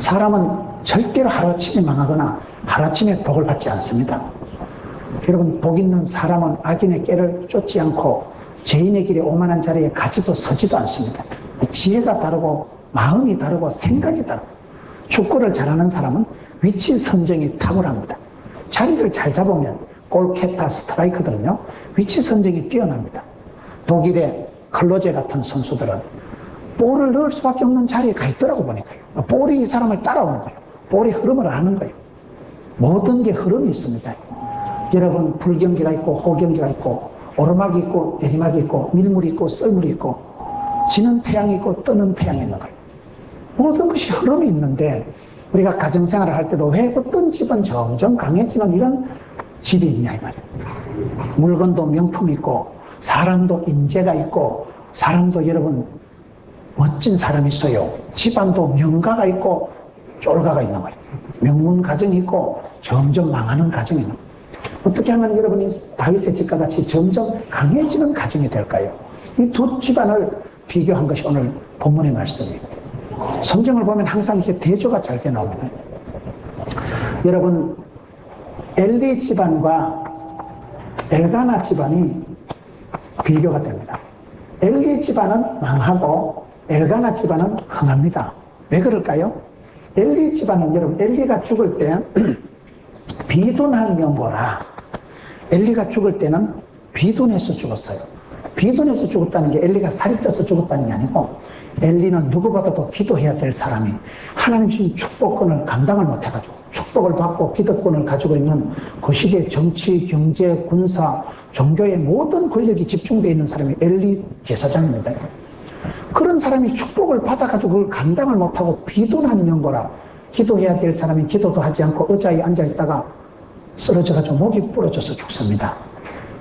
사람은 절대로 하루아침에 망하거나 하루아침에 복을 받지 않습니다. 여러분, 복 있는 사람은 악인의 꾀를 쫓지 않고 죄인의 길에 오만한 자리에 가지도 서지도 않습니다. 지혜가 다르고 마음이 다르고 생각이 다르고, 축구를 잘하는 사람은 위치 선정이 탁월합니다. 자리를 잘 잡으면 골키퍼, 스트라이커들은요, 위치 선정이 뛰어납니다. 독일의 클로제 같은 선수들은 볼을 넣을 수밖에 없는 자리에 가 있더라고 보니까요. 볼이 이 사람을 따라오는 거예요. 볼이 흐름을 아는 거예요. 모든 게 흐름이 있습니다. 여러분, 불경기가 있고 호경기가 있고 오르막이 있고 내리막이 있고 밀물이 있고 썰물이 있고 지는 태양이 있고 뜨는 태양이 있는 거예요. 모든 것이 흐름이 있는데, 우리가 가정생활을 할 때도 왜 어떤 집은 점점 강해지는 이런 집이 있냐 이 말이에요. 물건도 명품이 있고 사람도 인재가 있고 사람도 여러분 멋진 사람이 있어요. 집안도 명가가 있고 쫄가가 있는 거예요. 명문 가정이 있고 점점 망하는 가정이 있는 거예요. 어떻게 하면 여러분이 다윗의 집과 같이 점점 강해지는 가정이 될까요? 이 두 집안을 비교한 것이 오늘 본문의 말씀이에요. 성경을 보면 항상 이렇게 대조가 잘 돼 나옵니다. 여러분, 엘리 집안과 엘가나 집안이 비교가 됩니다. 엘리 집안은 망하고 엘가나 집안은 흥합니다. 왜 그럴까요? 엘리 집안은 여러분, 엘리가 죽을 때 비둔한 명보라. 엘리가 죽을 때는 비둔해서 죽었어요. 비둔해서 죽었다는 게 엘리가 살이 쪄서 죽었다는 게 아니고, 엘리는 누구보다도 기도해야 될 사람이 하나님 주신 축복권을 감당을 못해가지고 축복을 받고 기득권을 가지고 있는 그 시기에 정치, 경제, 군사, 종교의 모든 권력이 집중되어 있는 사람이 엘리 제사장입니다. 그런 사람이 축복을 받아가지고 그걸 감당을 못하고 비둔한 명거라. 기도해야 될 사람이 기도도 하지 않고 의자에 앉아있다가 쓰러져가지고 목이 부러져서 죽습니다.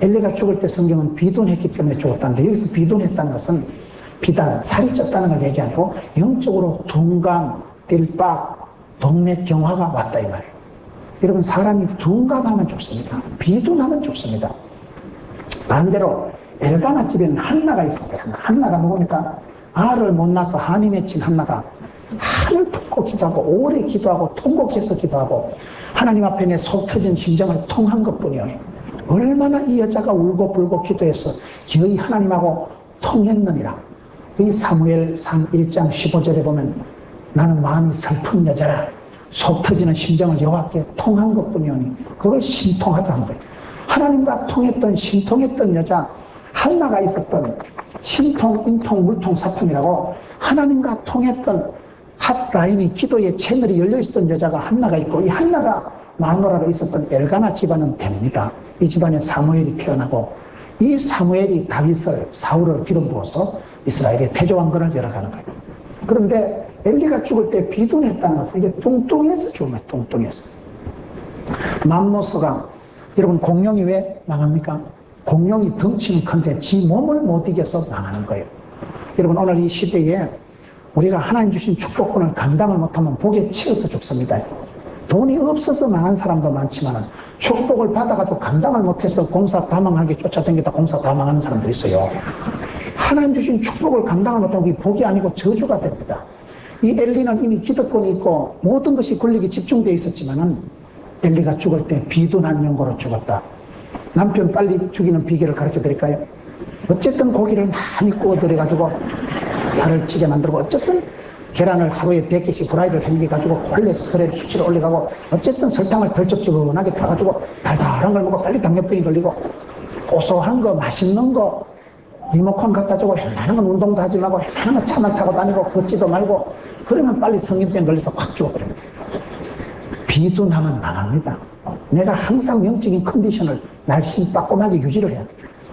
엘리가 죽을 때 성경은 비둔했기 때문에 죽었다는데, 여기서 비둔했다는 것은 비단, 살이 쪘다는 걸 얘기하고 영적으로 둔감, 띨박, 동맥경화가 왔다 이 말이에요. 여러분, 사람이 둔감하면 죽습니다. 비둔하면 죽습니다. 반대로 엘가나 집에는 한나가 있습니다. 한나가 누굽니까? 알을 못 낳아서 한이 맺힌 한나가 한을 품고 기도하고 오래 기도하고 통곡해서 기도하고 하나님 앞에 내 속 터진 심정을 통한 것뿐이요. 얼마나 이 여자가 울고 불고 기도해서 기어이 하나님하고 통했느니라. 이 사무엘상 1장 15절에 보면 나는 마음이 슬픈 여자라. 속 터지는 심정을 여호와께 통한 것뿐이오니 그걸 신통하다는 거예요. 하나님과 통했던 신통했던 여자 한나가 있었던 신통, 인통, 물통, 사통이라고 하나님과 통했던 핫라인이 기도의 채널이 열려있었던 여자가 한나가 있고, 이 한나가 마누라로 있었던 엘가나 집안은 됩니다. 이 집안에 사무엘이 태어나고 이 사무엘이 다윗을 사울을 기름 부어서 이스라엘의 태조왕건을 열어가는 거예요. 그런데 엘리가 죽을 때 비둔했다는 것은 이게 뚱뚱해서 죽은 거예요. 뚱뚱해서. 맘모스가, 여러분, 공룡이 왜 망합니까? 공룡이 덩치는 큰데 지 몸을 못 이겨서 망하는 거예요. 여러분, 오늘 이 시대에 우리가 하나님 주신 축복권을 감당을 못하면 복에 치여서 죽습니다. 돈이 없어서 망한 사람도 많지만 축복을 받아가지고 감당을 못해서 공사 다 망하게 쫓아다니다 공사 다 망하는 사람들이 있어요. 하나님 주신 축복을 감당을 못하면 그게 복이 아니고 저주가 됩니다. 이 엘리는 이미 기득권이 있고 모든 것이 권력이 집중되어 있었지만은 엘리가 죽을 때 비둔한 명거로 죽었다. 남편 빨리 죽이는 비결을 가르쳐 드릴까요? 어쨌든 고기를 많이 구워드려가지고 살을 찌게 만들고, 어쨌든 계란을 하루에 100개씩 프라이를 햄겨가지고 콜레스테롤 수치를 올려가고, 어쨌든 설탕을 덜쩍지근하게 타가지고 달달한 걸 먹고 빨리 당뇨병이 걸리고, 고소한 거 맛있는 거 리모컨 갖다 주고 웬만한 건 운동도 하지 말고 웬만한 건 차만 타고 다니고 걷지도 말고, 그러면 빨리 성인병 걸려서 확 죽어버립니다. 비둔하면 망합니다. 내가 항상 영적인 컨디션을 날씬 빠꼼하게 유지를 해야 돼.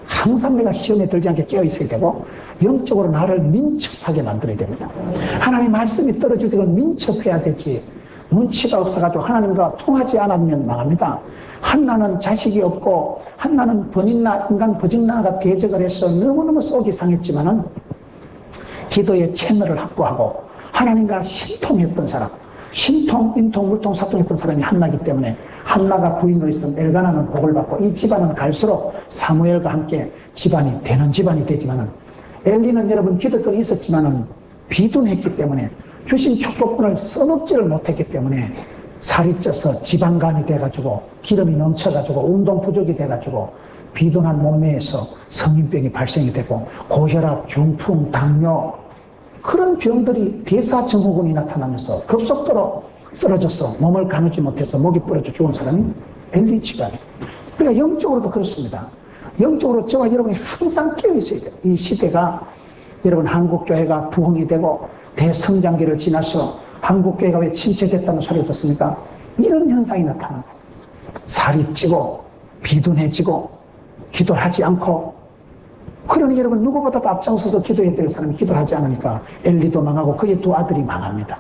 항상 내가 시험에 들지 않게 깨어 있어야 되고 영적으로 나를 민첩하게 만들어야 됩니다. 하나님 말씀이 떨어질 때 그걸 민첩해야 되지, 눈치가 없어가지고 하나님과 통하지 않으면 망합니다. 한나는 자식이 없고 한나는 번인나 인간 버직나가 대적을 해서 너무너무 속이 상했지만은 기도의 채널을 확보하고 하나님과 신통했던 사람, 신통, 인통, 물통, 사통했던 사람이 한나기 때문에 한나가 부인으로 있었던 엘가나는 복을 받고, 이 집안은 갈수록 사무엘과 함께 집안이 되는 집안이 되지만은, 엘리는 여러분 기득권이 있었지만은 비둔했기 때문에 주신 축복권을 써먹지를 못했기 때문에 살이 쪄서 지방간이 돼가지고 기름이 넘쳐가지고 운동 부족이 돼가지고 비둔한 몸매에서 성인병이 발생이 되고 고혈압, 중풍, 당뇨 그런 병들이 대사증후군이 나타나면서 급속도로 쓰러져서 몸을 가누지 못해서 목이 부러져 죽은 사람이 엘리 집안이에요. 그러니까 영적으로도 그렇습니다. 영적으로 저와 여러분이 항상 깨어있어야 돼요. 이 시대가 여러분 한국교회가 부흥이 되고 대성장기를 지나서 한국교회가 왜 침체됐다는 소리를 듣습니까? 이런 현상이 나타납니다. 살이 찌고 비둔해지고 기도를 하지 않고 그러니 여러분 누구보다도 앞장서서 기도해야 될 사람이 기도를 하지 않으니까 엘리도 망하고 그의 두 아들이 망합니다.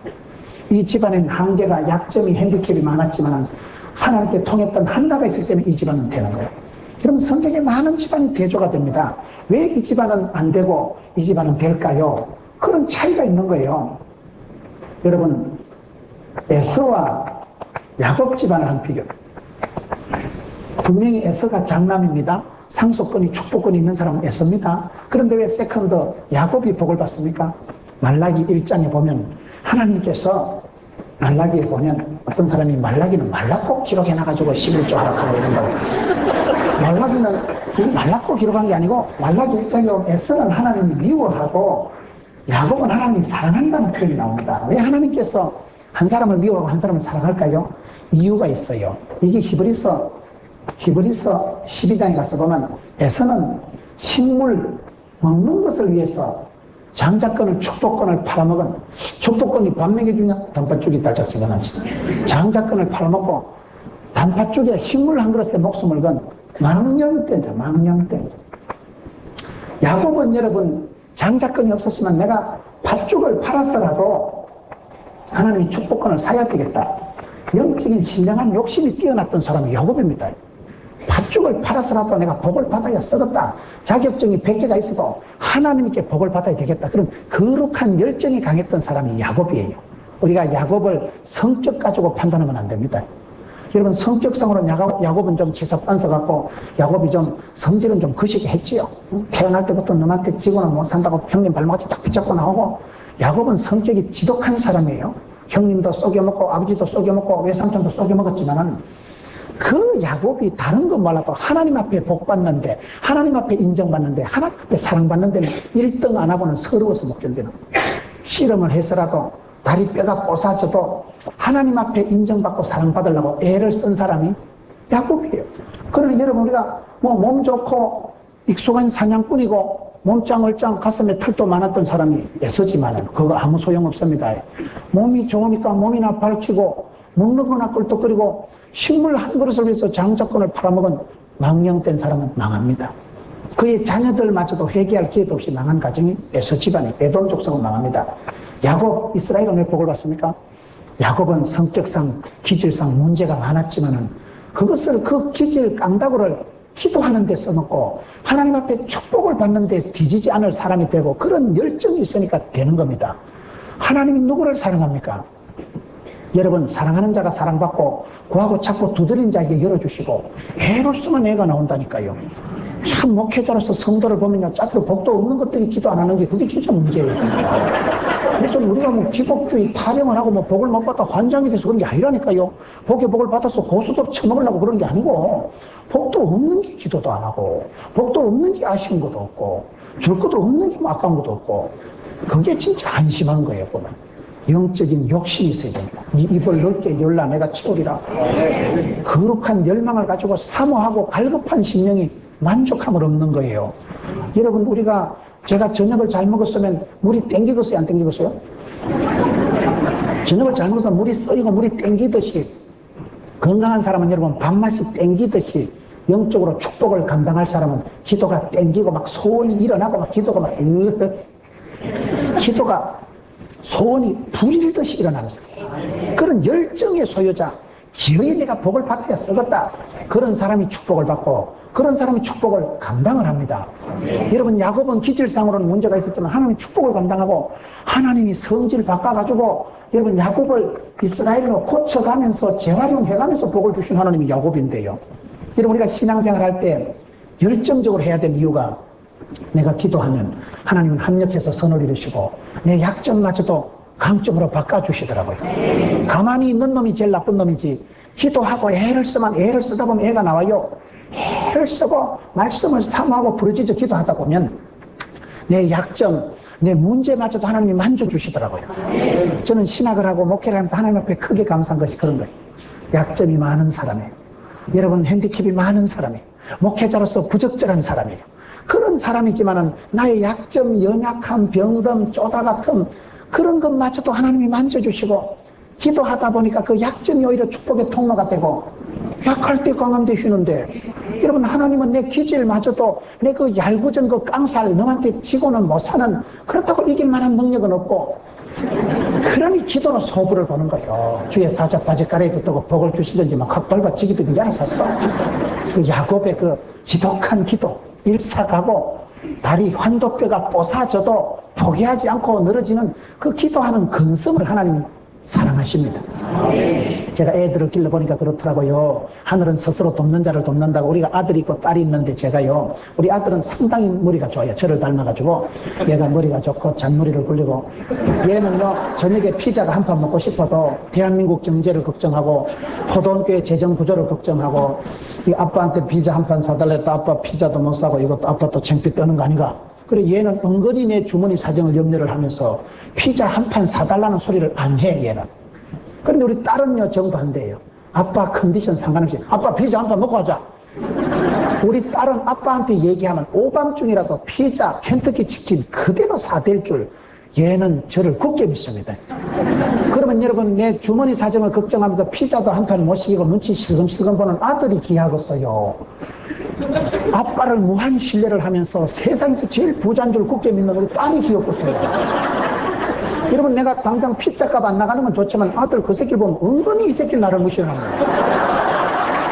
이 집안에는 한계가 약점이 핸디캡이 많았지만 하나님께 통했던 한나가 있을 때문에 이 집안은 되는 거예요. 여러분 성경에 많은 집안이 대조가 됩니다. 왜 이 집안은 안 되고 이 집안은 될까요? 그런 차이가 있는 거예요. 여러분 에서와 야곱 집안을 한 비교. 분명히 에서가 장남입니다. 상속권이 축복권이 있는 사람은 에서입니다. 그런데 왜 세컨드 야곱이 복을 받습니까? 말라기 1장에 보면 하나님께서 말라기에 보면 어떤 사람이 말라기는 말라고 기록해놔가지고 11조 하락하고 이런다고. 말라기는 말라고 기록한 게 아니고 말라기 1장에 보면 에서는 하나님이 미워하고 야곱은 하나님이 사랑한다는 표현이 나옵니다. 왜 하나님께서 한 사람을 미워하고 한 사람을 사랑할까요? 이유가 있어요. 이게 히브리서 12장에 가서 보면 에서는 식물 먹는 것을 위해서 장자권을 축복권을 팔아먹은 축복권이 밥 먹여주냐 단팥죽이 달짝 찍어놨지. 장자권을 팔아먹고 단팥죽에 식물 한 그릇에 목숨을 건 망령된자 망령된. 야곱은 여러분 장자권이 없었으면 내가 팥죽을 팔았어라도 하나님이 축복권을 사야 되겠다. 영적인 신령한 욕심이 뛰어났던 사람이 야곱입니다. 팥죽을 팔아서라도 내가 복을 받아야 썩었다. 자격증이 100개가 있어도 하나님께 복을 받아야 되겠다. 그런 거룩한 열정이 강했던 사람이 야곱이에요. 우리가 야곱을 성격 가지고 판단하면 안 됩니다. 여러분 성격상으로는 야곱은 좀 지사빤서 갖고 야곱이 좀 성질은 좀 거시기 했지요. 태어날 때부터 너한테 지고는 못 산다고 형님 발목같이 딱 붙잡고 나오고 야곱은 성격이 지독한 사람이에요. 형님도 속여먹고 아버지도 속여먹고 외삼촌도 속여먹었지만은 그 야곱이 다른 건 몰라도 하나님 앞에 복 받는데 하나님 앞에 인정받는데 하나님 앞에 사랑받는 데는 1등 안 하고는 서러워서 못 견디는 씨름을 해서라도 다리 뼈가 뽀사져도 하나님 앞에 인정받고 사랑받으려고 애를 쓴 사람이 야곱이에요. 그러니 여러분 우리가 뭐 몸 좋고 익숙한 사냥꾼이고 몸짱얼짱 가슴에 털도 많았던 사람이 에서지만은 그거 아무 소용없습니다. 몸이 좋으니까 몸이나 밝히고 먹는 거나 꿀떡거리고 식물 한 그릇을 위해서 장자권을 팔아먹은 망령된 사람은 망합니다. 그의 자녀들마저도 회개할 기회도 없이 망한 가정이 에서 집안이 에돔 족속은 망합니다. 야곱 이스라엘은 왜 복을 받습니까? 야곱은 성격상 기질상 문제가 많았지만은 그것을 그 기질 깡다구를 기도하는 데 써먹고 하나님 앞에 축복을 받는데 뒤지지 않을 사람이 되고 그런 열정이 있으니까 되는 겁니다. 하나님이 누구를 사랑합니까? 여러분 사랑하는 자가 사랑받고 구하고 찾고 두드린 자에게 열어주시고 애를 쓰면 애가 나온다니까요. 참 목회자로서 성도를 보면요 짜투로 복도 없는 것들이 기도 안 하는 게 그게 진짜 문제예요. 그래서 우리가 뭐 기복주의 타령을 하고 뭐 복을 못 받아 환장이 돼서 그런 게 아니라니까요. 복에 복을 받아서 고수도 쳐먹으려고 그런 게 아니고 복도 없는 게 기도도 안 하고 복도 없는 게 아쉬운 것도 없고 줄 것도 없는 게 아까운 것도 없고 그게 진짜 한심한 거예요 보면. 영적인 욕심이 있어야 됩니다. 네 입을 넓게 열라 내가 채우리라. 거룩한 열망을 가지고 사모하고 갈급한 심령이 만족함을 얻는 거예요. 여러분 우리가 제가 저녁을 잘 먹었으면 물이 땡기겠어요 안 땡기겠어요? 저녁을 잘 먹어서 물이 썩이고 물이 땡기듯이 건강한 사람은 여러분 밥맛이 땡기듯이 영적으로 축복을 감당할 사람은 기도가 땡기고 막 소원이 일어나고 막 기도가 막 기도가 소원이 불일듯이 일어나는 사람. 그런 열정의 소유자, 기어이 내가 복을 받아야 썩었다. 그런 사람이 축복을 받고 그런 사람이 축복을 감당을 합니다. 여러분 야곱은 기질상으로는 문제가 있었지만 하나님이 축복을 감당하고 하나님이 성질을 바꿔가지고 여러분 야곱을 이스라엘로 고쳐가면서 재활용해가면서 복을 주신 하나님이 야곱인데요. 여러분 우리가 신앙생활 할 때 열정적으로 해야 될 이유가 내가 기도하면 하나님은 합력해서 선을 이루시고 내 약점마저도 강점으로 바꿔주시더라고요. 가만히 있는 놈이 제일 나쁜 놈이지, 기도하고 애를 쓰다 보면 애가 나와요. 애를 쓰고 말씀을 사모하고 부르짖어 기도하다 보면 내 약점, 내 문제마저도 하나님이 만져주시더라고요. 저는 신학을 하고 목회를 하면서 하나님 앞에 크게 감사한 것이 그런 거예요. 약점이 많은 사람이에요. 여러분 핸디캡이 많은 사람이에요. 목회자로서 부적절한 사람이에요. 그런 사람이지만은 나의 약점, 연약함, 병듦, 쪼다 같은 그런 것마저도 하나님이 만져주시고 기도하다 보니까 그 약점이 오히려 축복의 통로가 되고 약할 때 강함되시는데 여러분 하나님은 내 기질마저도 내 그 얄궂은 그 깡살 너한테 지고는 못 사는 그렇다고 이길 만한 능력은 없고 그러니 기도로 소부를 보는 거예요. 주의 사자 바지가라에 붙들고 복을 주시든지 막 확 밟아지기든지 알아서 써. 그 야곱의 그 지독한 기도 일사가고 다리 환도뼈가 뽀사져도 포기하지 않고 늘어지는 그 기도하는 근성을 하나님이 사랑하십니다. 제가 애들을 길러보니까 그렇더라고요. 하늘은 스스로 돕는 자를 돕는다고. 우리가 아들이 있고 딸이 있는데 제가요, 우리 아들은 상당히 머리가 좋아요. 저를 닮아가지고 얘가 머리가 좋고 잔머리를 굴리고, 얘는요 저녁에 피자가 한 판 먹고 싶어도 대한민국 경제를 걱정하고 포도원교회 재정 구조를 걱정하고 이 아빠한테 피자 한 판 사달라 했다 아빠 피자도 못 사고 이것도 아빠 또 창피 떠는 거 아닌가. 그래 얘는 은근히 내 주머니 사정을 염려를 하면서 피자 한 판 사달라는 소리를 안 해, 얘는. 그런데 우리 딸은요 정반대예요. 아빠 컨디션 상관없이 아빠 피자 한 판 먹고 하자. 우리 딸은 아빠한테 얘기하면 오밤중이라도 피자, 켄터키 치킨 그대로 사댈 줄 얘는 저를 굳게 믿습니다. 그러면 여러분 내 주머니 사정을 걱정하면서 피자도 한 판 못 시키고 눈치 실금실금 보는 아들이 귀하겠어요. 아빠를 무한 신뢰를 하면서 세상에서 제일 부자인 줄 굳게 믿는 우리 딸이 귀엽겠어요. 여러분 내가 당장 피자값 안 나가는 건 좋지만 아들 그 새끼를 보면 은근히 이 새끼 나를 무시하는 거예요.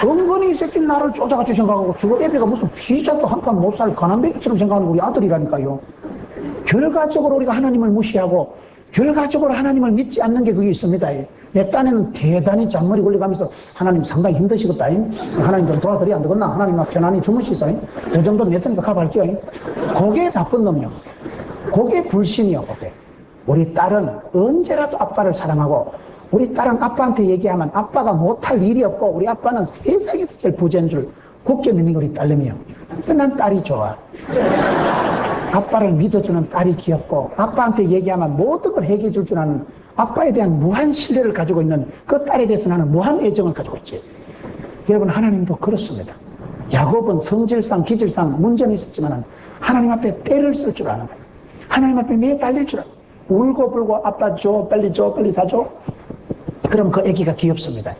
은근히 이 새끼 나를 쪼다같이 생각하고 저거 애비가 무슨 피자도 한 판 못 살 가난뱅이처럼 생각하는 우리 아들이라니까요. 결과적으로 우리가 하나님을 무시하고 결과적으로 하나님을 믿지 않는 게 그게 있습니다. 내 딴에는 대단히 잔머리 굴려가면서 하나님 상당히 힘드시겠다. 하나님 좀 도와드려야 안 되겠나? 하나님 편안히 주무시소. 이 정도는 내 선에서 가볼게요. 그게 나쁜 놈이요. 그게 불신이요. 그게. 우리 딸은 언제라도 아빠를 사랑하고 우리 딸은 아빠한테 얘기하면 아빠가 못할 일이 없고 우리 아빠는 세상에서 제일 부자인 줄 굳게 믿는 게 우리 딸내미요. 난 딸이 좋아. 아빠를 믿어주는 딸이 귀엽고 아빠한테 얘기하면 모든 걸 해결해 줄 줄 아는 아빠에 대한 무한 신뢰를 가지고 있는 그 딸에 대해서 나는 무한 애정을 가지고 있지. 여러분 하나님도 그렇습니다. 야곱은 성질상 기질상 문제는 있었지만 하나님 앞에 때를 쓸 줄 아는 거예요. 하나님 앞에 매달릴 줄 아는 거예요. 울고 불고 아빠 줘 빨리 사줘. 그럼 그 애기가 귀엽습니다.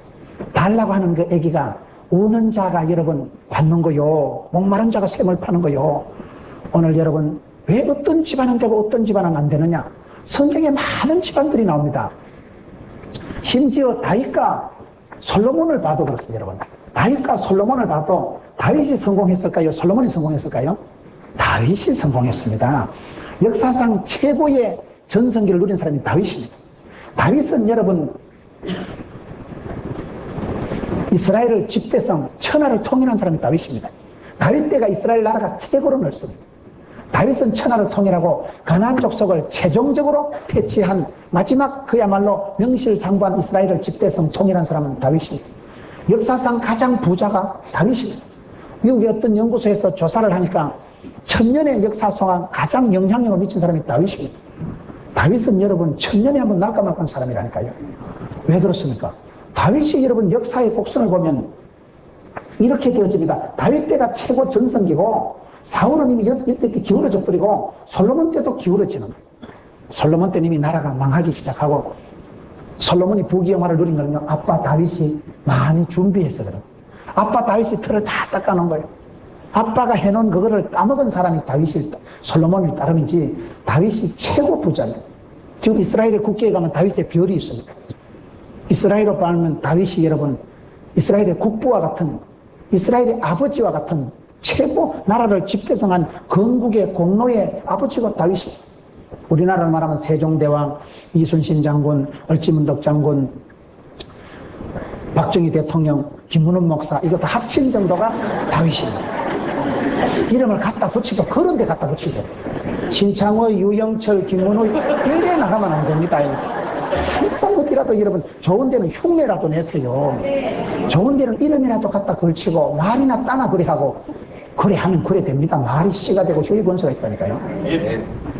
달라고 하는 그 애기가 우는 자가 여러분 받는 거요. 목마른 자가 샘을 파는 거요. 오늘 여러분 왜 어떤 집안은 되고 어떤 집안은 안 되느냐. 성경에 많은 집안들이 나옵니다. 심지어 다윗과 솔로몬을 봐도 그렇습니다. 여러분 다윗과 솔로몬을 봐도 다윗이 성공했을까요? 솔로몬이 성공했을까요? 다윗이 성공했습니다. 역사상 최고의 전성기를 누린 사람이 다윗입니다. 다윗은 여러분 이스라엘을 집대성 천하를 통일한 사람이 다윗입니다. 다윗 때가 이스라엘 나라가 최고로 넓습니다. 다윗은 천하를 통일하고 가나안 족속을 최종적으로 퇴치한 마지막 그야말로 명실상부한 이스라엘을 집대성 통일한 사람은 다윗입니다. 역사상 가장 부자가 다윗입니다. 미국의 어떤 연구소에서 조사를 하니까 1000년의 역사 동안 가장 영향력을 미친 사람이 다윗입니다. 다윗은 여러분 1000년에 한번 날까 말까한 사람이라니까요. 왜 그렇습니까? 다윗이 여러분 역사의 곡선을 보면 이렇게 되어집니다. 다윗 때가 최고 전성기고 사울은 이미 이때 기울어져 버리고 솔로몬 때도 기울어지는 거예요. 솔로몬 때는 이미 나라가 망하기 시작하고 솔로몬이 부귀영화를 누린 거는요. 아빠 다윗이 많이 준비해서 그래요. 아빠 다윗이 틀을 다 닦아놓은 거예요. 아빠가 해놓은 그거를 따먹은 사람이 솔로몬일 따름이지 다윗이 최고 부자입니다. 지금 이스라엘의 국계에 가면 다윗의 별이 있습니다. 이스라엘로 말하면 다윗이 여러분 이스라엘의 국부와 같은 이스라엘의 아버지와 같은 최고 나라를 집대성한 건국의 공로의 아버지가 다윗입니다. 우리나라를 말하면 세종대왕, 이순신 장군, 을지문덕 장군, 박정희 대통령, 김문훈 목사 이거 다 합친 정도가 다윗입니다. 이름을 갖다 붙이도 그런 데 갖다 붙이죠. 신창호, 유영철, 김문우 이래 나가면 안 됩니다. 항상 어디라도 여러분 좋은 데는 흉내라도 내세요. 좋은 데는 이름이라도 갖다 걸치고 말이나 따나 그래 하고 그래 하면 그래 됩니다. 말이 씨가 되고 혀의 권세가 있다니까요.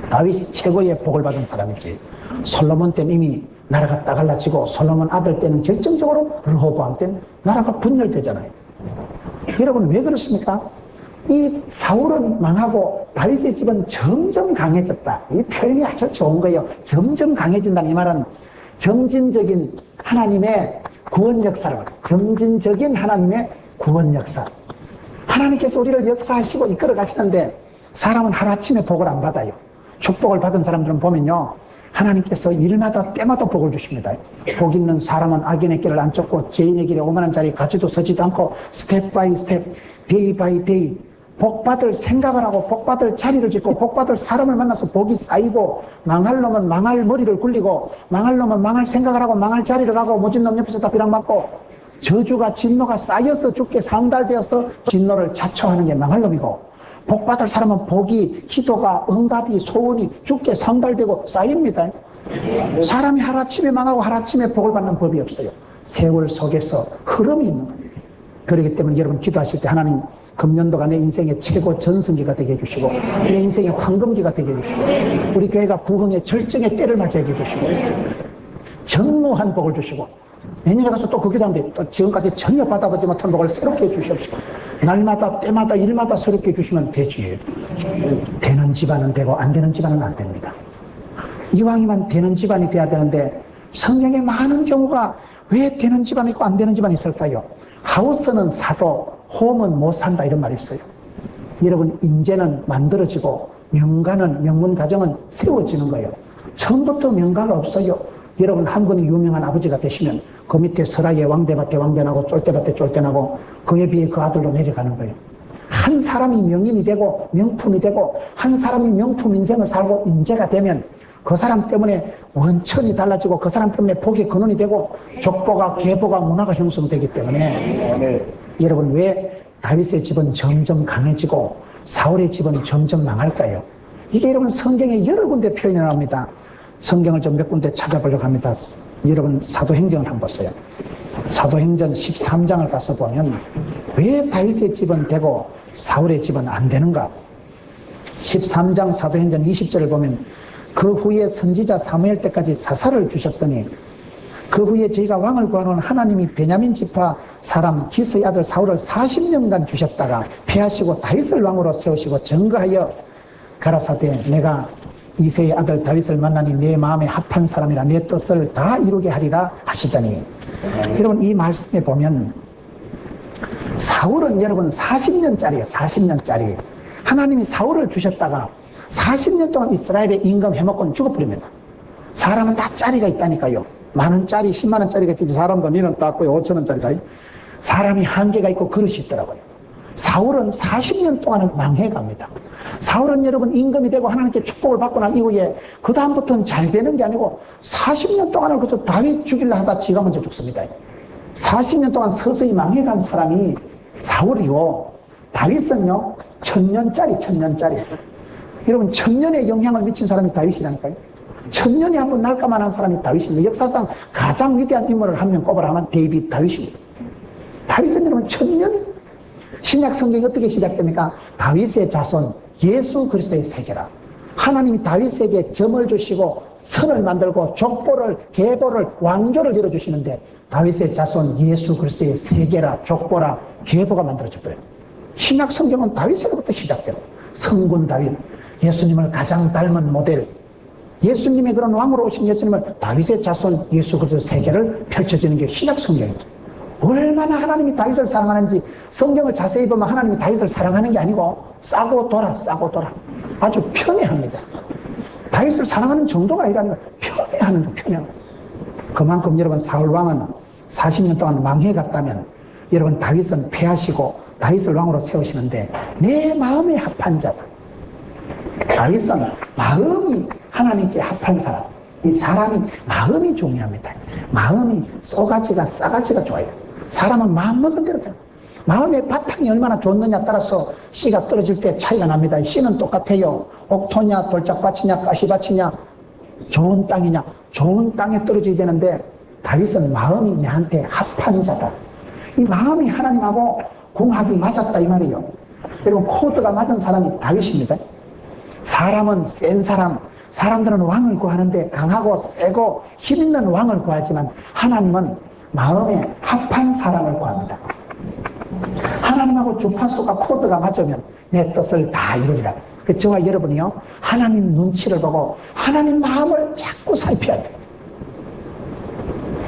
다윗이 최고의 복을 받은 사람이지. 솔로몬 때는 이미 나라가 따갈라지고 솔로몬 아들 때는 결정적으로 르호보암 때는 나라가 분열되잖아요. 여러분 왜 그렇습니까? 이 사울은 망하고 다윗의 집은 점점 강해졌다. 이 표현이 아주 좋은 거예요. 점점 강해진다는 이 말은 점진적인 하나님의 구원 역사를, 점진적인 하나님의 구원 역사. 하나님께서 우리를 역사하시고 이끌어 가시는데 사람은 하루아침에 복을 안 받아요. 축복을 받은 사람들은 보면요, 하나님께서 일마다 때마다 복을 주십니다. 복 있는 사람은 악인의 길을 안 쫓고 죄인의 길에 오만한 자리에 가지도 서지도 않고 스텝 바이 스텝, 데이 바이 데이 복받을 생각을 하고 복받을 자리를 짓고 복받을 사람을 만나서 복이 쌓이고, 망할 놈은 망할 머리를 굴리고 망할 놈은 망할 생각을 하고 망할 자리를 가고 모진 놈 옆에서 다 비랑맞고, 저주가 진노가 쌓여서 죽게 상달되어서 진노를 자초하는 게 망할 놈이고, 복받을 사람은 복이, 기도가, 응답이, 소원이 죽게 상달되고 쌓입니다. 사람이 하루아침에 망하고 하루아침에 복을 받는 법이 없어요. 세월 속에서 흐름이 있는 겁니다. 그렇기 때문에 여러분 기도하실 때 하나님, 금년도가 내 인생의 최고 전성기가 되게 해주시고 내 인생의 황금기가 되게 해주시고 우리 교회가 부흥의 절정의 때를 맞이하게 해주시고 전무한 복을 주시고 내년에 가서 또 그 기도하는데 또 지금까지 전혀 받아보지 못한 복을 새롭게 해주시옵시고 날마다 때마다 일마다 새롭게 해주시면 되지. 되는 집안은 되고 안 되는 집안은 안 됩니다. 이왕이면 되는 집안이 돼야 되는데 성경에 많은 경우가 왜 되는 집안이 있고 안 되는 집안이 있을까요? 하우스는 사도 홈은 못 산다 이런 말이 있어요. 여러분 인재는 만들어지고 명가는, 명문 가정은 세워지는 거예요. 처음부터 명가가 없어요. 여러분 한 분이 유명한 아버지가 되시면 그 밑에 설아의 왕대밭에 왕대나고 쫄대밭에 쫄대나고 그에 비해 그 아들로 내려가는 거예요. 한 사람이 명인이 되고 명품이 되고 한 사람이 명품 인생을 살고 인재가 되면 그 사람 때문에 원천이 달라지고 그 사람 때문에 복의 근원이 되고 족보가, 계보가, 문화가 형성되기 때문에 여러분 왜 다윗의 집은 점점 강해지고 사울의 집은 점점 망할까요? 이게 여러분 성경에 여러 군데 표현이 나옵니다. 성경을 좀 몇 군데 찾아보려고 합니다. 여러분 사도행전을 한번 보세요. 사도행전 13장을 가서 보면 왜 다윗의 집은 되고 사울의 집은 안 되는가? 13장 사도행전 20절을 보면 그 후에 선지자 사무엘 때까지 사사를 주셨더니 그 후에 저희가 왕을 구하는 하나님이 베냐민 지파 사람 기스의 아들 사울을 40년간 주셨다가 패하시고 다윗을 왕으로 세우시고 증거하여 가라사대 내가 이새의 아들 다윗을 만나니 내 마음에 합한 사람이라 내 뜻을 다 이루게 하리라 하시더니 여러분 이 말씀에 보면 사울은 여러분 40년짜리예요. 40년짜리. 하나님이 사울을 주셨다가 40년 동안 이스라엘의 임금 해먹고는 죽어버립니다. 사람은 다 짜리가 있다니까요. 만원짜리, 10만원짜리가 있지 사람도 니는 땄고요. 5천원짜리다. 사람이 한계가 있고 그릇이 있더라고요. 사울은 40년 동안은 망해갑니다. 사울은 여러분 임금이 되고 하나님께 축복을 받고 난 이후에 그 다음부터는 잘 되는 게 아니고 40년 동안을 그저 다윗 죽이려 하다 지가 먼저 죽습니다. 40년 동안 서서히 망해간 사람이 사울이고 다윗은요 1000년짜리. 여러분 1000년의 영향을 미친 사람이 다윗이라니까요. 1000년이 한번 날까만 한 사람이 다윗입니다. 역사상 가장 위대한 인물을 한 명 꼽으라 하면 데이빗 다윗입니다. 다윗은 여러분 1000년 신약 성경이 어떻게 시작됩니까? 다윗의 자손 예수 그리스도의 세계라. 하나님이 다윗에게 점을 주시고 선을 만들고 족보를, 계보를, 왕조를 열어주시는데 다윗의 자손 예수 그리스도의 세계라, 족보라, 계보가 만들어져 버려요. 신약 성경은 다윗에서부터 시작돼요. 성군 다윗, 예수님을 가장 닮은 모델, 예수님의 그런 왕으로 오신 예수님을 다윗의 자손 예수 그리스도 세계를 펼쳐지는 게 신약 성경입니다. 얼마나 하나님이 다윗을 사랑하는지 성경을 자세히 보면 하나님이 다윗을 사랑하는 게 아니고 싸고 돌아 아주 편애합니다. 다윗을 사랑하는 정도가 아니라 편애하는 거, 편애하는 거. 그만큼 여러분 사울 왕은 40년 동안 망해갔다면 여러분 다윗은 패하시고 다윗을 왕으로 세우시는데 내 마음에 합한 자다. 다윗은 마음이 하나님께 합한 사람. 이 사람이 마음이 중요합니다. 마음이 싸가지가 좋아요. 사람은 마음 먹은 대로 돼요. 마음의 바탕이 얼마나 좋느냐 따라서 씨가 떨어질 때 차이가 납니다. 씨는 똑같아요. 옥토냐, 돌짝밭이냐, 가시밭이냐, 좋은 땅이냐. 좋은 땅에 떨어져야 되는데 다윗은 마음이 내한테 합한 자다. 이 마음이 하나님하고 궁합이 맞았다 이 말이에요. 여러분 코드가 맞은 사람이 다윗입니다. 사람은 센 사람, 사람들은 왕을 구하는데 강하고 세고 힘있는 왕을 구하지만 하나님은 마음에 합한 사람을 구합니다. 하나님하고 주파수가 코드가 맞으면 내 뜻을 다 이루리라. 저와 여러분이요 하나님 눈치를 보고 하나님 마음을 자꾸 살펴야 돼요.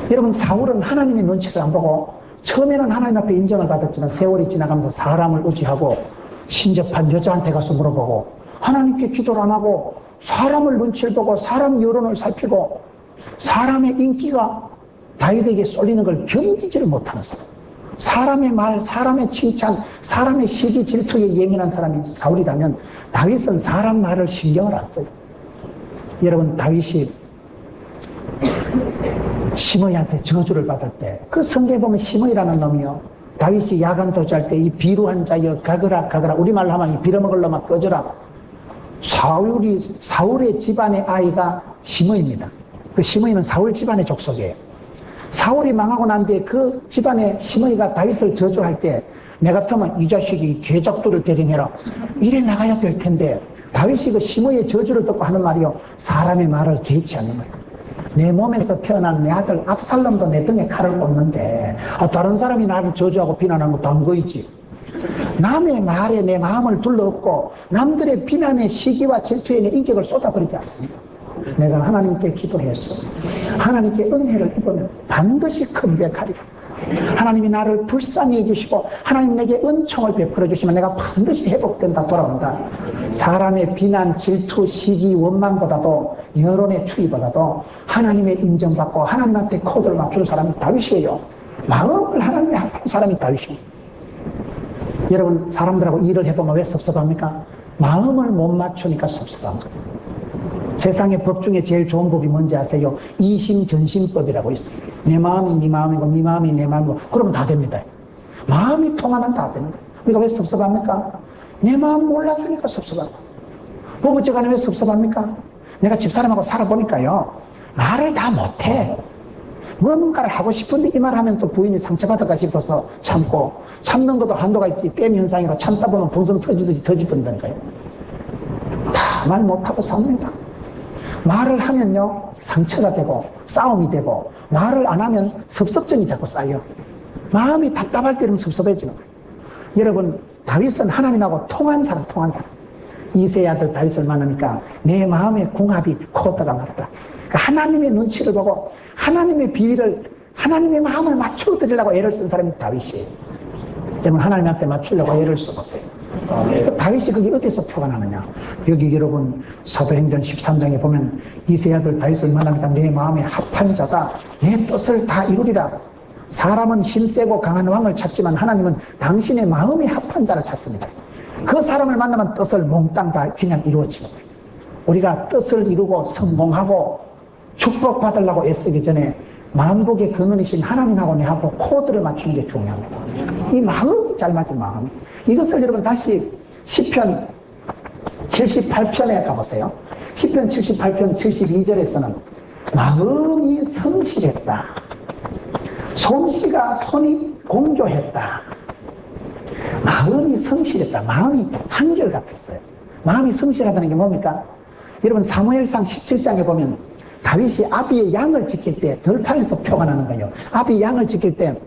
여러분 사울은 하나님의 눈치를 안 보고 처음에는 하나님 앞에 인정을 받았지만 세월이 지나가면서 사람을 의지하고 신접한 여자한테 가서 물어보고 하나님께 기도를 안 하고 사람을 눈치를 보고 사람 여론을 살피고 사람의 인기가 다윗에게 쏠리는 걸 견디지를 못하는 사람, 사람의 말, 사람의 칭찬, 사람의 시기 질투에 예민한 사람이 사울이라면 다윗은 사람 말을 신경을 안 써요. 여러분 다윗이 시므이한테 저주를 받을 때 그 성경에 보면 시므이라는 놈이요 다윗이 야간 도주할 때 이 비루한 자여 가거라 가거라 우리말로 하면 이 빌어먹을 놈아 꺼져라. 사울의 집안의 아이가 시므이입니다. 그 시므이는 사울 집안의 족속이에요. 사울이 망하고 난 뒤에 그 집안의 시므이가 다윗을 저주할 때 내 같으면 이 자식이 개작두를 대령해라 이래 나가야 될 텐데 다윗이 그 시므이의 저주를 듣고 하는 말이요 사람의 말을 개의치 않는 거예요. 내 몸에서 태어난 내 아들 압살롬도 내 등에 칼을 꽂는데 다른 사람이 나를 저주하고 비난하는 것도 안 거이지. 남의 말에 내 마음을 둘러엎고 남들의 비난의 시기와 질투에 내 인격을 쏟아버리지 않습니다. 내가 하나님께 기도해서 하나님께 은혜를 입으면 반드시 컴백하리라. 하나님이 나를 불쌍히 여기시고 하나님 내게 은총을 베풀어 주시면 내가 반드시 회복된다 돌아온다. 사람의 비난, 질투, 시기, 원망보다도 여론의 추이보다도 하나님의 인정받고 하나님한테 코드를 맞춘 사람이 다윗이에요. 마음을 하나님에 합한 사람이 다윗입니다. 여러분 사람들하고 일을 해보면 왜 섭섭합니까? 마음을 못 맞추니까 섭섭한 거예요. 세상의 법 중에 제일 좋은 법이 뭔지 아세요? 이심전심법이라고 있어요. 내 마음이 네 마음이고 네 마음이 내 마음이고 그러면 다 됩니다. 마음이 통하면 다 되는 거예요. 우리가 왜 섭섭합니까? 내 마음 몰라주니까 섭섭하고. 부부지간에 왜 섭섭합니까? 내가 집사람하고 살아보니까요 말을 다 못해. 뭔가를 하고 싶은데 이 말 하면 또 부인이 상처받을까 싶어서 참고 참는 것도 한도가 있지. 뺨 현상이라 참다 보면 본성 터지듯이 터집어진다니까요. 다 말 못하고 삽니다. 말을 하면요 상처가 되고 싸움이 되고 말을 안 하면 섭섭증이 자꾸 쌓여. 마음이 답답할 때는 섭섭해지는 거예요. 여러분 다윗은 하나님하고 통한 사람. 이새의 아들 다윗을 만나니까 내 마음의 궁합이 코드가 맞다. 그러니까 하나님의 눈치를 보고 하나님의 비위를 하나님의 마음을 맞춰드리려고 애를 쓴 사람이 다윗이에요. 여러분 하나님한테 맞추려고 애를 써보세요. 다윗이 그게 어디서 표가 나느냐. 여기 여러분 사도행전 13장에 보면 이새의 아들 다윗을 만나니까 내 마음에 합한 자다. 내 뜻을 다 이루리라. 사람은 힘세고 강한 왕을 찾지만 하나님은 당신의 마음에 합한 자를 찾습니다. 그 사람을 만나면 뜻을 몽땅 다 그냥 이루어지는 거예요. 우리가 뜻을 이루고 성공하고 축복받으려고 애쓰기 전에 만복의 근원이신 하나님하고 내하고 코드를 맞추는 게 중요합니다. 이 마음이 잘 맞은 마음. 이것을 여러분 다시 시편 78편에 가보세요. 시편 78편 72절에서는 마음이 성실했다. 솜씨가 손이 공조했다. 마음이 성실했다. 마음이 한결같았어요. 마음이 성실하다는 게 뭡니까? 여러분 사무엘상 17장에 보면 다윗이 아비의 양을 지킬 때 들판에서 표가 나는 거예요. 아비 양을 지킬 때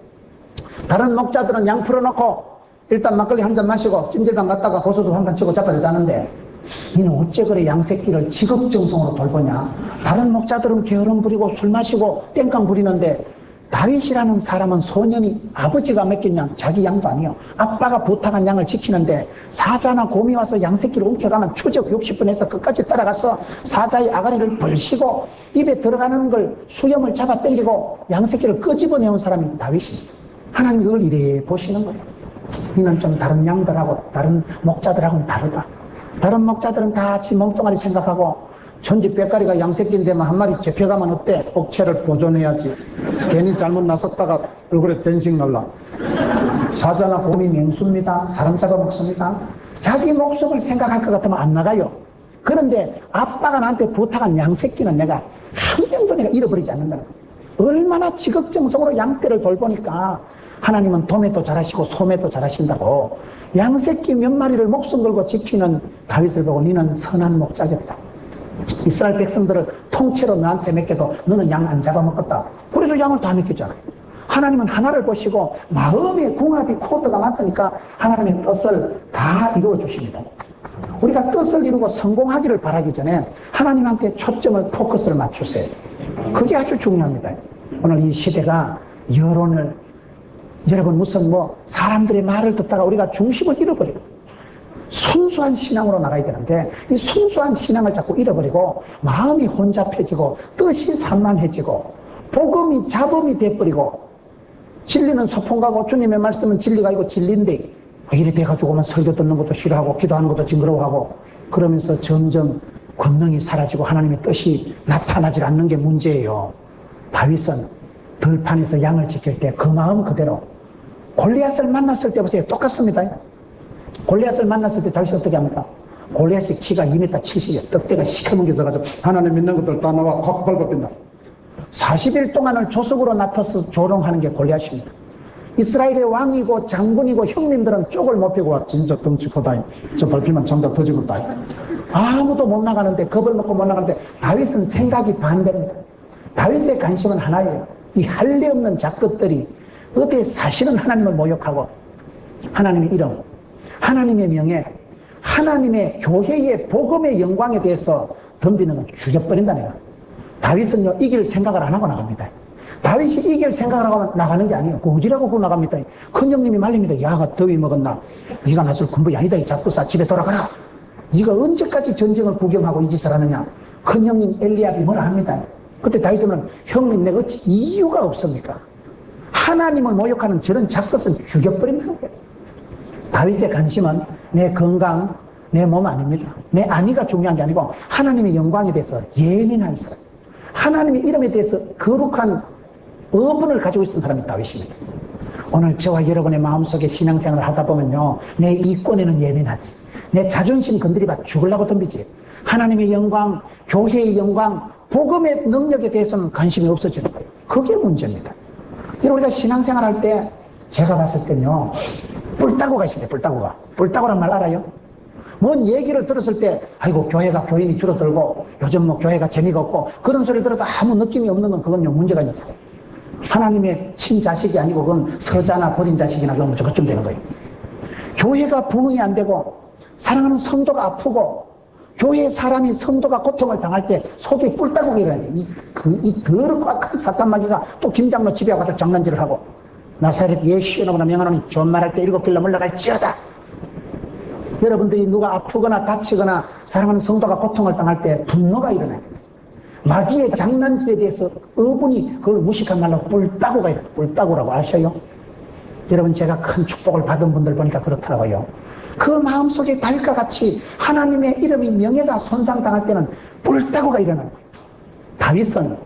다른 목자들은 양 풀어놓고 일단 막걸리 한 잔 마시고 찜질방 갔다가 고소도 한 판 치고 자빠져 자는데 너는 어째 그래 양새끼를 직업정성으로 돌보냐. 다른 목자들은 게으름 부리고 술 마시고 땡깡 부리는데 다윗이라는 사람은 소년이 아버지가 맡긴 양, 자기 양도 아니요. 아빠가 부탁한 양을 지키는데 사자나 곰이 와서 양새끼를 움켜가면 추적 60분 해서 끝까지 따라가서 사자의 아가리를 벌시고 입에 들어가는 걸 수염을 잡아 당기고 양새끼를 끄집어내온 사람이 다윗입니다. 하나님 그걸 이래 보시는 거예요. 이는 좀 다른 양들하고 다른 목자들하고는 다르다. 다른 목자들은 다 지 몸뚱아리 생각하고 천지 빽가리가 양새끼인데만 한 마리 잡혀가면 어때? 억체를 보존해야지. 괜히 잘못 나섰다가 얼굴에 된식 날라. 사자나 곰이 맹수입니다. 사람 잡아먹습니다. 자기 목숨을 생각할 것 같으면 안 나가요. 그런데 아빠가 나한테 부탁한 양새끼는 내가 한 명도 내가 잃어버리지 않는다는 거예요. 얼마나 지극정성으로 양떼를 돌보니까 하나님은 도매도 잘하시고 소매도 잘하신다고. 양새끼 몇 마리를 목숨 걸고 지키는 다윗을 보고 너는 선한 목자겠다. 이스라엘 백성들을 통째로 너한테 맡겨도 너는 양 안 잡아먹겠다. 그래도 양을 다 맡겼잖아요. 하나님은 하나를 보시고 마음의 궁합이 코드가 맞으니까 하나님의 뜻을 다 이루어 주십니다. 우리가 뜻을 이루고 성공하기를 바라기 전에 하나님한테 초점을 포커스를 맞추세요. 그게 아주 중요합니다. 오늘 이 시대가 여론을, 여러분 무슨 사람들의 말을 듣다가 우리가 중심을 잃어버려요. 순수한 신앙으로 나가야 되는데 이 순수한 신앙을 자꾸 잃어버리고 마음이 혼잡해지고 뜻이 산만해지고 복음이 잡음이 돼버리고 진리는 소풍가고 주님의 말씀은 진리가 아니고 진리인데 이래 돼가지고만 설교 듣는 것도 싫어하고 기도하는 것도 징그러워하고 그러면서 점점 권능이 사라지고 하나님의 뜻이 나타나질 않는 게 문제예요. 다윗은 들판에서 양을 지킬 때 그 마음 그대로 골리앗을 만났을 때 보세요. 똑같습니다. 골리앗을 만났을 때 다윗이 어떻게 합니까? 골리앗이 키가 2m 70이야. 떡대가 시커먼 게 있어가지고 하나님 믿는 것들 다 나와 확 밟아뺀다. 40일 동안을 조석으로 나타서 조롱하는 게 골리앗입니다. 이스라엘의 왕이고 장군이고 형님들은 쪽을 못 펴고 와. 진짜 덩치 크다. 저 밟히면 잠다 터지겠다. 아무도 못 나가는데 겁을 먹고 못 나가는데 다윗은 생각이 반대입니다. 다윗의 관심은 하나예요. 이 할례 없는 작것들이 어디에 사실은 하나님을 모욕하고 하나님의 이름, 하나님의 명예, 하나님의 교회의 복음의 영광에 대해서 덤비는 건 죽여버린다는 거예요. 다윗은요 이길 생각을 안 하고 나갑니다. 다윗이 이길 생각을 하고 나가는 게 아니에요. 어디라고 그거 나갑니다. 큰형님이 말립니다. 야가 더위 먹었나? 네가 나설 군복이 아니다. 이 잡고사 집에 돌아가라. 네가 언제까지 전쟁을 구경하고 이 짓을 하느냐. 큰형님 엘리압이 뭐라 합니다. 그때 다윗은 형님 내가 어찌 이유가 없습니까? 하나님을 모욕하는 저런 작것은 죽여버린다는 거예요. 다윗의 관심은 내 건강, 내 몸 아닙니다. 내 안위가 중요한 게 아니고 하나님의 영광에 대해서 예민한 사람, 하나님의 이름에 대해서 거룩한 어분을 가지고 있던 사람이 다윗입니다. 오늘 저와 여러분의 마음속에 신앙생활을 하다 보면요 내 이권에는 예민하지, 내 자존심 건드리봐 죽으려고 덤비지, 하나님의 영광, 교회의 영광, 복음의 능력에 대해서는 관심이 없어지는 거예요. 그게 문제입니다. 우리가 신앙생활 할 때 제가 봤을 때는요 뿔따구가 있어요. 뿔따구가. 뿔따구란 말 알아요? 뭔 얘기를 들었을 때 아이고 교회가 교인이 줄어들고 요즘 교회가 재미가 없고 그런 소리를 들어도 아무 느낌이 없는 건 그건요 문제가 있는 사람. 하나님의 친자식이 아니고 그건 서자나 버린 자식이나 그건 그쯤 되는 거예요. 교회가 부흥이 안 되고 사랑하는 성도가 아프고 교회의 사람이 성도가 고통을 당할 때 속에 뿔따구가 일어나야 돼. 이 더럽고 악한 사탄마귀가 또 김장로 집에 와서 장난질을 하고 나사렛 예수의 이름으로 명하노니 좋은 말할 때 7길로 물러갈지어다. 여러분들이 누가 아프거나 다치거나 사랑하는 성도가 고통을 당할 때 분노가 일어나야 돼. 마귀의 장난질에 대해서 어분이 그걸 무식한 말로 뿔따구가 일어나요. 뿔따구라고 아셔요? 여러분 제가 큰 축복을 받은 분들 보니까 그렇더라고요. 그 마음속에 다윗과 같이 하나님의 이름이 명예가 손상당할 때는 뿔따구가 일어나는 거예요. 다윗은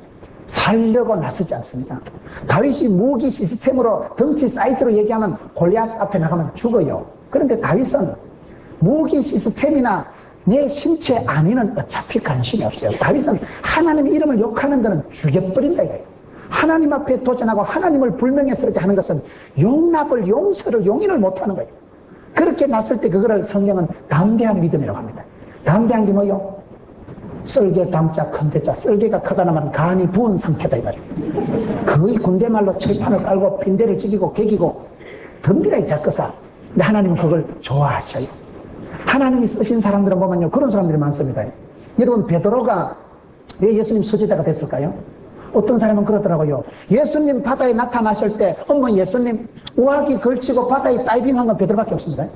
살려고 나서지 않습니다. 다윗이 무기 시스템으로 덩치 사이즈로 얘기하면 골리앗 앞에 나가면 죽어요. 그런데 다윗은 무기 시스템이나 내 신체 안위는 어차피 관심이 없어요. 다윗은 하나님의 이름을 욕하는 데는 죽여버린다 이거예요. 하나님 앞에 도전하고 하나님을 불명예스럽게 하는 것은 용납을, 용서를, 용인을 못하는 거예요. 그렇게 났을 때 그거를 성경은 담대한 믿음이라고 합니다. 담대한 게 뭐요? 썰개 담자 큰 대자. 썰개가 크다는 말은 간이 부은 상태다 이 말이에요. 거의 군대말로 철판을 깔고 빈대를 지기고 개기고 덤비라 이 작거사. 근데 하나님은 그걸 좋아하셔요. 하나님이 쓰신 사람들은 보면요 그런 사람들이 많습니다. 여러분 베드로가 왜 예수님 수제자가 됐을까요? 어떤 사람은 그러더라고요. 예수님 바다에 나타나실 때 어머 예수님 우악이 걸치고 바다에 다이빙한 건 베드로밖에 없습니다.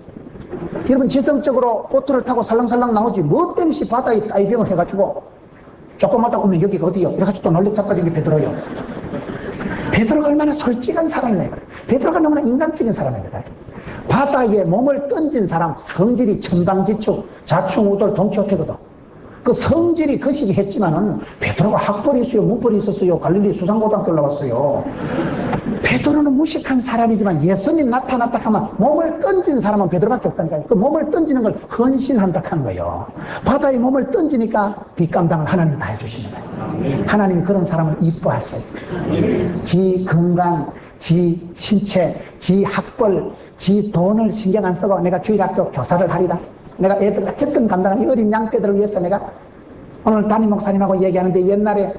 여러분 지성적으로 보트를 타고 살랑살랑 나오지 뭐 땜시 바다에 다이빙을 해가지고 조금마다 오면 여기가 어디요? 이래가지고 또 놀래 자빠진 게 베드로요. 베드로가 얼마나 솔직한 사람이에요. 베드로가 너무나 인간적인 사람입니다. 바다에 몸을 던진 사람 성질이 천방지축 자충우돌 돈키호테거든. 그 성질이 거시기 했지만은 베드로가 학벌이 있어요, 문벌이 있었어요, 갈릴리 수상고등학교 올라왔어요. 베드로는 무식한 사람이지만 예수님 나타났다 하면 몸을 던진 사람은 베드로밖에 없다니까요. 그 몸을 던지는 걸 헌신한다 하는 거예요. 바다에 몸을 던지니까 뒷감당을 하나님이 다 해주시는 거예요. 하나님이 그런 사람을 이뻐하셔야지. 지 건강, 지 신체, 지 학벌, 지 돈을 신경 안 쓰고 내가 주일학교 교사를 하리라. 내가 애들 어쨌든 감당한 이 어린 양떼들을 위해서 내가 오늘 담임 목사님하고 얘기하는데 옛날에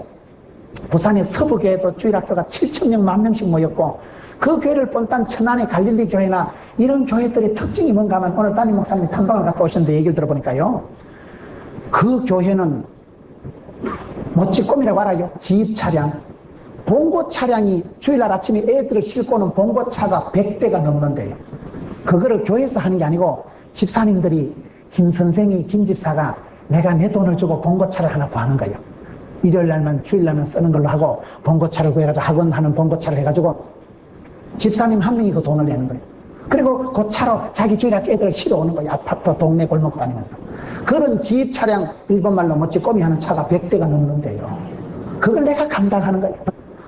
부산의 서부교회도 주일학교가 7,000명, 10,000명씩 모였고 그 교회를 본딴 천안의 갈릴리 교회나 이런 교회들의 특징이 뭔가 하면 오늘 담임 목사님이 탐방을 갔다 오셨는데 얘기를 들어보니까요. 그 교회는 멋지 꿈이라고 알아요. 지입 차량. 봉고 차량이 주일날 아침에 애들을 싣고 오는 봉고차가 100대가 넘는데요. 그거를 교회에서 하는 게 아니고 집사님들이 김 선생이, 김 집사가 내가 내 돈을 주고 봉고차를 하나 구하는 거예요. 일요일날만 주일날만 쓰는 걸로 하고 봉고차를 구해가지고 학원 하는 봉고차를 해가지고 집사님 한 명이 그 돈을 내는 거예요. 그리고 그 차로 자기 주일학교 애들을 실어 오는 거예요. 아파트 동네 골목 다니면서. 그런 지입 차량, 일본말로 멋지 꼬미 하는 차가 100대가 넘는데요. 그걸 내가 감당하는 거예요.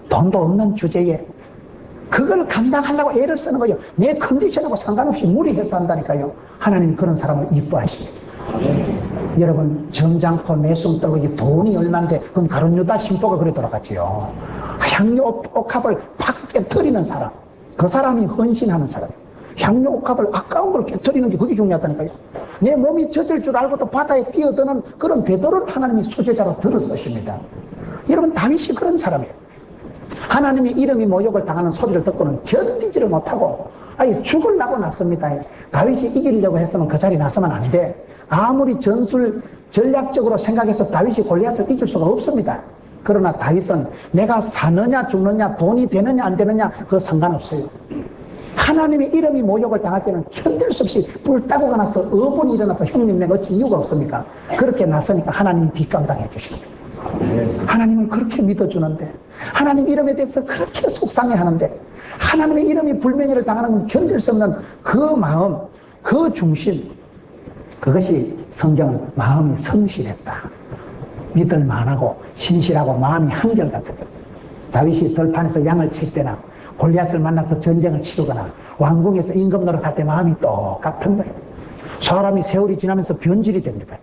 돈도 없는 주제에 그걸 감당하려고 애를 쓰는 거예요. 내 컨디션하고 상관없이 무리해서 한다니까요. 하나님 그런 사람을 이뻐하십니다. 여러분 점잖고 내숭 떨고 이게 돈이 얼만데 그건 가룟 유다 신부가 그래 돌아갔지요. 향유 옥합을 팍 깨뜨리는 사람, 그 사람이 헌신하는 사람. 향유 옥합을 아까운 걸 깨뜨리는 게 그게 중요하다니까요. 내 몸이 젖을 줄 알고도 바다에 뛰어드는 그런 베드로를 하나님이 수제자로 들어 쓰십니다. 여러분 다윗이 그런 사람이에요. 하나님의 이름이 모욕을 당하는 소리를 듣고는 견디지를 못하고 아예 죽으려고 났습니다. 다윗이 이기려고 했으면 그 자리에 나서면 안 돼. 아무리 전술 전략적으로 생각해서 다윗이 골리앗을 이길 수가 없습니다. 그러나 다윗은 내가 사느냐 죽느냐 돈이 되느냐 안 되느냐 그거 상관없어요. 하나님의 이름이 모욕을 당할 때는 견딜 수 없이 불따구가 나서 어분이 일어나서 형님 내가 어찌 이유가 없습니까? 그렇게 나서니까 하나님이 뒷감당해 주십니다. 하나님을 그렇게 믿어주는데 하나님 이름에 대해서 그렇게 속상해하는데 하나님의 이름이 불명예를 당하는 건 견딜 수 없는 그 마음, 그 중심, 그것이 성경은 마음이 성실했다. 믿을 만하고 신실하고 마음이 한결같다. 다윗이 들판에서 양을 칠 때나 골리앗을 만나서 전쟁을 치르거나 왕궁에서 임금 노릇할 때 마음이 똑같은 거예요. 사람이 세월이 지나면서 변질이 됩니다.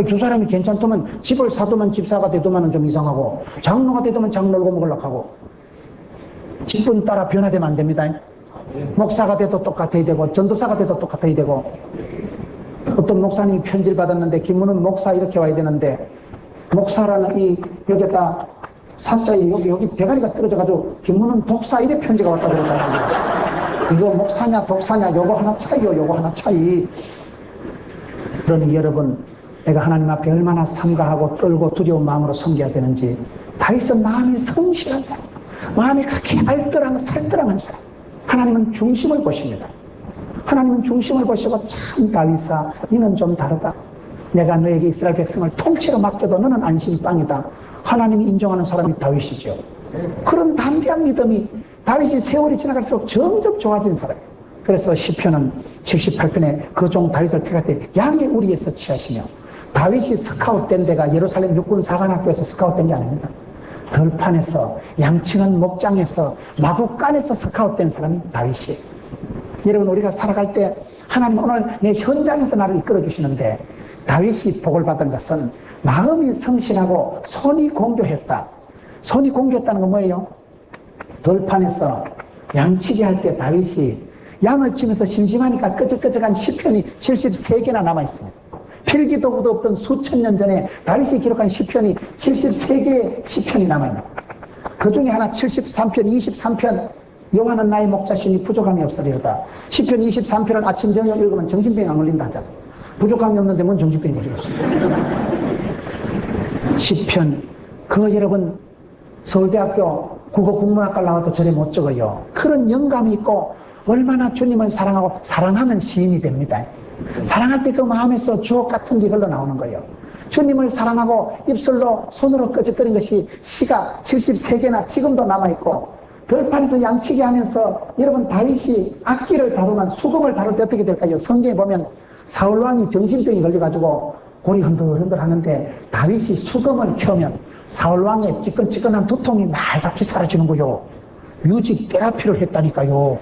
저 사람이 괜찮다면 집을 사두면 집사가 되더만은 좀 이상하고 장로가 되더만 장로를 먹으려고 하고 직분 따라 변화되면 안 됩니다. 목사가 돼도 똑같아야 되고 전도사가 돼도 똑같아야 되고 어떤 목사님이 편지를 받았는데 김문은 목사 이렇게 와야 되는데 목사라는 이 여기다 산자에 여기 대가리가 떨어져가지고 김문은 독사 이래 편지가 왔다 그러잖아요. 이거 목사냐 독사냐 요거 하나 차이요 요거 하나 차이. 그러니 여러분 내가 하나님 앞에 얼마나 삼가하고 떨고 두려운 마음으로 섬겨야 되는지 다윗은 마음이 성실한 사람, 마음이 그렇게 알뜰하고 살뜰한 사람. 하나님은 중심을 보십니다. 하나님은 중심을 보시고 참 다윗아 너는 좀 다르다. 내가 너에게 이스라엘 백성을 통째로 맡겨도 너는 안심빵이다. 하나님이 인정하는 사람이 다윗이죠. 그런 담대한 믿음이 다윗이 세월이 지나갈수록 점점 좋아진 사람이에요. 그래서 시편은 78편에 그 종 다윗을 택할 때 양의 우리에서 취하시며 다윗이 스카웃된 데가 예루살렘 육군 사관학교에서 스카웃된 게 아닙니다. 들판에서 양치는 목장에서 마구간에서 스카웃된 사람이 다윗이에요. 여러분 우리가 살아갈 때 하나님 오늘 내 현장에서 나를 이끌어 주시는데 다윗이 복을 받은 것은 마음이 성실하고 손이 공교했다. 손이 공교했다는 건 뭐예요? 들판에서 양치기 할 때 다윗이 양을 치면서 심심하니까 끄적끄적한 시편이 73개나 남아있습니다. 필기도구도 없던 수천 년 전에 다윗이 기록한 시편이 73개의 시편이 남아있는 거예요. 그 중에 하나 73편, 23편 여호와는 나의 목자시니 부족함이 없으리로다. 시편 23편을 아침 저녁 읽으면 정신병이 안 걸린다 하잖아. 부족함이 없는데 뭔 정신병이 걸리겠어. 시편 그거 여러분 서울대학교 국어국문학과 나와도 저래 못 적어요. 그런 영감이 있고 얼마나 주님을 사랑하고 사랑하면 시인이 됩니다. 사랑할 때 그 마음에서 주옥 같은 게 흘러나오는 거예요. 주님을 사랑하고 입술로 손으로 끄적거린 것이 시가 73개나 지금도 남아있고 들판에서 양치기 하면서 여러분 다윗이 악기를 다루면 수금을 다룰 때 어떻게 될까요? 성경에 보면 사울왕이 정신병이 걸려가지고 골이 흔들흔들 하는데 다윗이 수금을 켜면 사울왕의 찌끈찌끈한 두통이 말같이 사라지는 거요. 뮤직 테라피를 했다니까요.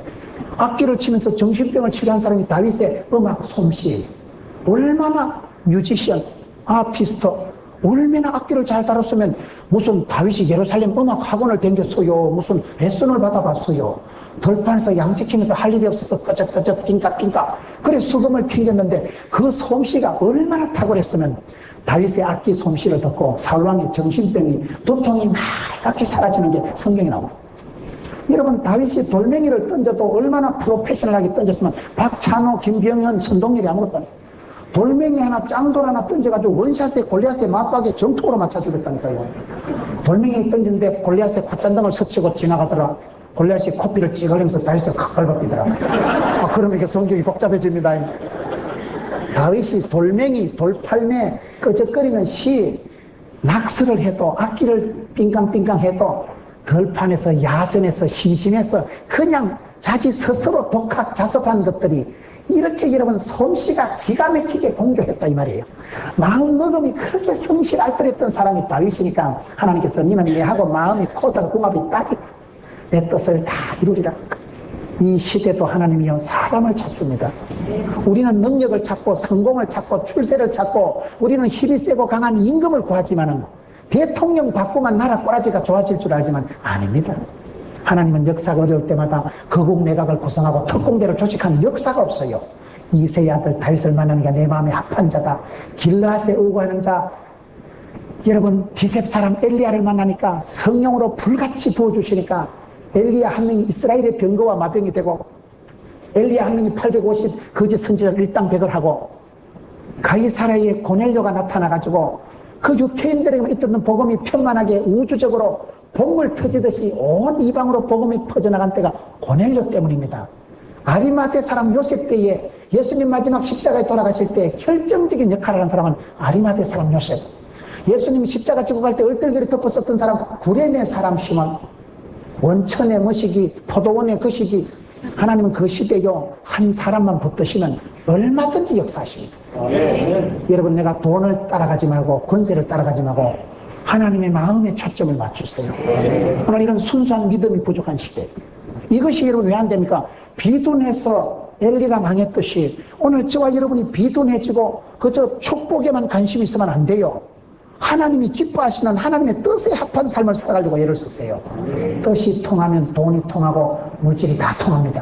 악기를 치면서 정신병을 치료한 사람이 다윗의 음악 솜씨. 얼마나 뮤지션, 아티스트, 얼마나 악기를 잘 다뤘으면 무슨 다윗이 예루살렘 음악 학원을 댕겼어요. 무슨 레슨을 받아봤어요. 들판에서 양치키면서 할 일이 없어서 끄적끄적 띵깍띵깍 그래 수금을 튕겼는데 그 솜씨가 얼마나 탁월했으면 다윗의 악기 솜씨를 듣고 사울왕의 정신병이 두통이 맑게 사라지는 게 성경에 나옵니다. 여러분 다윗이 돌멩이를 던져도 얼마나 프로페셔널하게 던졌으면 박찬호, 김병현, 선동열이 아무것도 아니에요. 돌멩이 하나, 짱돌 하나 던져가지고 원샷에 골리앗의 맞박에 정통으로 맞춰주겠다니까요. 돌멩이를 던졌는데 골리앗의 콧잔등을 스치고 지나가더라. 골리앗이 코피를 찌그리면서 다윗을 칵 밟아비더라. 그러면 이게 성경이 복잡해집니다. 다윗이 돌멩이, 돌팔매, 끄적거리는 시, 낙서를 해도 악기를 삥깡삥깡 해도 들판에서 야전에서 심심해서 그냥 자기 스스로 독학 자습한 것들이 이렇게 여러분 솜씨가 기가 막히게 공격했다 이 말이에요. 마음먹음이 그렇게 성실 알뜰했던 사람이 다윗이니까 하나님께서 니는 얘하고 마음이 코드가 궁합이 딱이다. 내 뜻을 다 이루리라. 이 시대도 하나님이요 사람을 찾습니다. 우리는 능력을 찾고 성공을 찾고 출세를 찾고 우리는 힘이 세고 강한 임금을 구하지만은 대통령 바꾸면 나라 꼬라지가 좋아질 줄 알지만 아닙니다. 하나님은 역사가 어려울 때마다 거국 내각을 구성하고 특공대를 조직하는 역사가 없어요. 이세의 아들 다윗을 만나는 게 내 마음에 합한 자다. 길르앗에 의거하는 자. 여러분 비셉 사람 엘리야를 만나니까 성령으로 불같이 부어주시니까 엘리야 한 명이 이스라엘의 병거와 마병이 되고 엘리야 한 명이 850 거짓 선지자를 일당백을 하고 가이사라의 고넬료가 나타나가지고 그 유태인들에게 있던 복음이 편만하게 우주적으로 bom을 터지듯이 온 이방으로 복음이 퍼져나간 때가 고넬료 때문입니다. 아리마대 사람 요셉 때에 예수님 마지막 십자가에 돌아가실 때 결정적인 역할을 한 사람은 아리마대 사람 요셉. 예수님 십자가 지고 갈 때 얼떨결에 덮었었던 사람 구레네 사람 시몬. 원천의 머시기 포도원의 거시기 하나님은 그 시대요 한 사람만 붙드시면 얼마든지 역사하십니다. 여러분 내가 돈을 따라가지 말고 권세를 따라가지 말고 하나님의 마음에 초점을 맞추세요. 오늘 이런 순수한 믿음이 부족한 시대. 이것이 여러분 왜 안 됩니까? 비둔해서 엘리가 망했듯이 오늘 저와 여러분이 비둔해지고 그저 축복에만 관심이 있으면 안 돼요. 하나님이 기뻐하시는 하나님의 뜻에 합한 삶을 살아가려고 애를 쓰세요. 뜻이 통하면 돈이 통하고 물질이 다 통합니다.